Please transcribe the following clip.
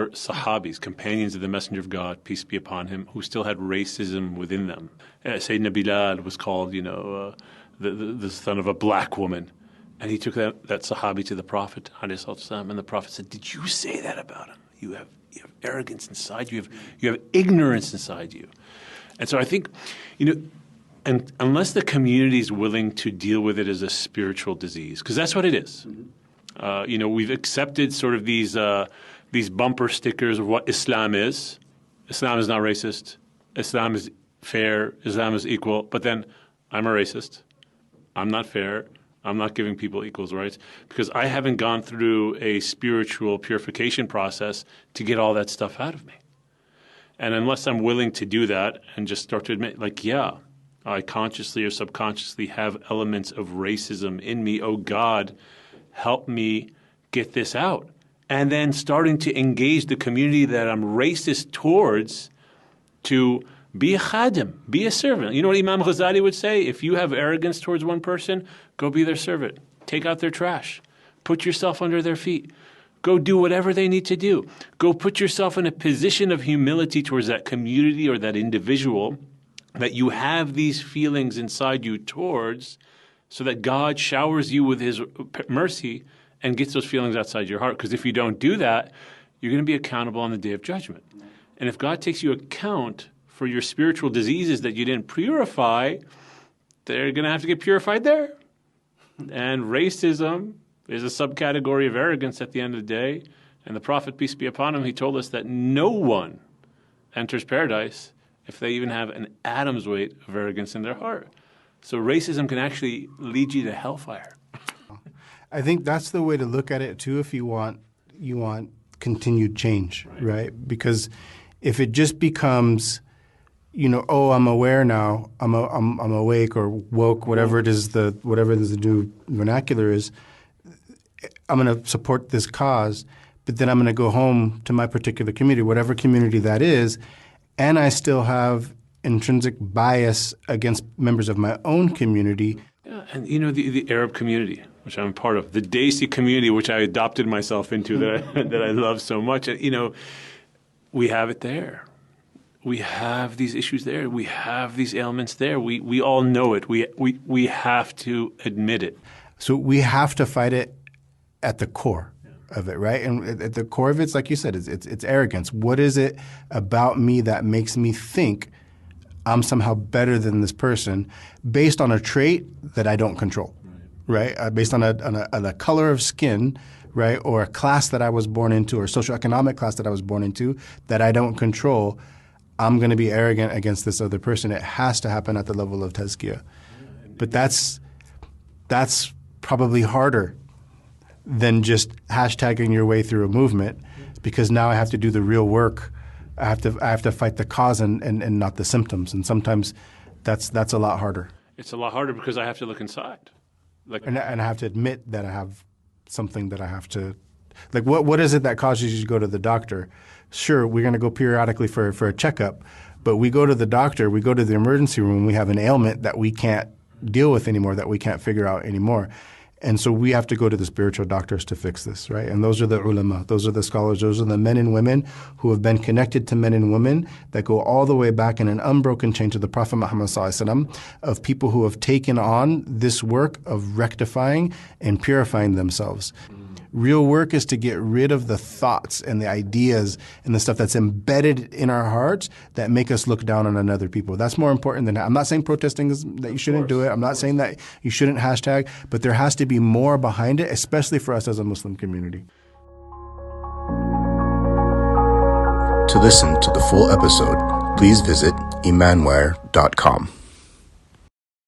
were Sahabis, companions of the Messenger of God, peace be upon him, who still had racism within them. Sayyidina Bilal was called, the son of a black woman. And he took that Sahabi to the Prophet, and the Prophet said, "Did you say that about him? You have arrogance inside you. You have ignorance inside you." And so I think, and unless the community is willing to deal with it as a spiritual disease, because that's what it is. We've accepted sort of these bumper stickers of what Islam is. Islam is not racist. Islam is fair. Islam is equal. But then I'm a racist. I'm not fair. I'm not giving people equal rights because I haven't gone through a spiritual purification process to get all that stuff out of me. And unless I'm willing to do that and just start to admit, I consciously or subconsciously have elements of racism in me. Oh, God, help me get this out. And then starting to engage the community that I'm racist towards to be a khadim, be a servant. You know what Imam Ghazali would say? If you have arrogance towards one person, go be their servant. Take out their trash. Put yourself under their feet. Go do whatever they need to do. Go put yourself in a position of humility towards that community or that individual that you have these feelings inside you towards, so that God showers you with his mercy and gets those feelings outside your heart. Because if you don't do that, you're going to be accountable on the day of judgment. And if God takes you account for your spiritual diseases that you didn't purify, they're going to have to get purified there. And racism is a subcategory of arrogance at the end of the day. And the Prophet, peace be upon him, he told us that no one enters paradise if they even have an atom's weight of arrogance in their heart. So racism can actually lead you to hellfire. I think that's the way to look at it too if you want continued change, right? Because if it just becomes, I'm aware now, I'm awake or woke, whatever it is, whatever the new vernacular is, I'm going to support this cause, but then I'm going to go home to my particular community, whatever community that is, and I still have intrinsic bias against members of my own community. Yeah, and the Arab community, which I'm part of, the Desi community, which I adopted myself into, that I love so much. We have it there. We have these issues there. We have these ailments there. We all know it. We have to admit it. So we have to fight it at the core of it, right? And at the core of it, it's like you said, it's arrogance. What is it about me that makes me think I'm somehow better than this person based on a trait that I don't control, right? Based on a color of skin, right, or a class that I was born into or socioeconomic class that I was born into that I don't control, I'm going to be arrogant against this other person. It has to happen at the level of tazkiyah. But that's probably harder than just hashtagging your way through a movement, because now I have to do the real work. I have to fight the cause and not the symptoms. And sometimes that's a lot harder. It's a lot harder because I have to look inside. And I have to admit that I have something that I have to – what is it that causes you to go to the doctor? Sure, we're going to go periodically for a checkup, but we go to the doctor, we go to the emergency room, we have an ailment that we can't deal with anymore, that we can't figure out anymore. And so we have to go to the spiritual doctors to fix this, right? And those are the ulama, those are the scholars, those are the men and women who have been connected to men and women that go all the way back in an unbroken chain to the Prophet Muhammad ﷺ, of people who have taken on this work of rectifying and purifying themselves. Real work is to get rid of the thoughts and the ideas and the stuff that's embedded in our hearts that make us look down on other people. That's more important than – I'm not saying protesting is that you shouldn't do it. I'm not saying that you shouldn't hashtag, but there has to be more behind it, especially for us as a Muslim community. To listen to the full episode, please visit Imanwire.com.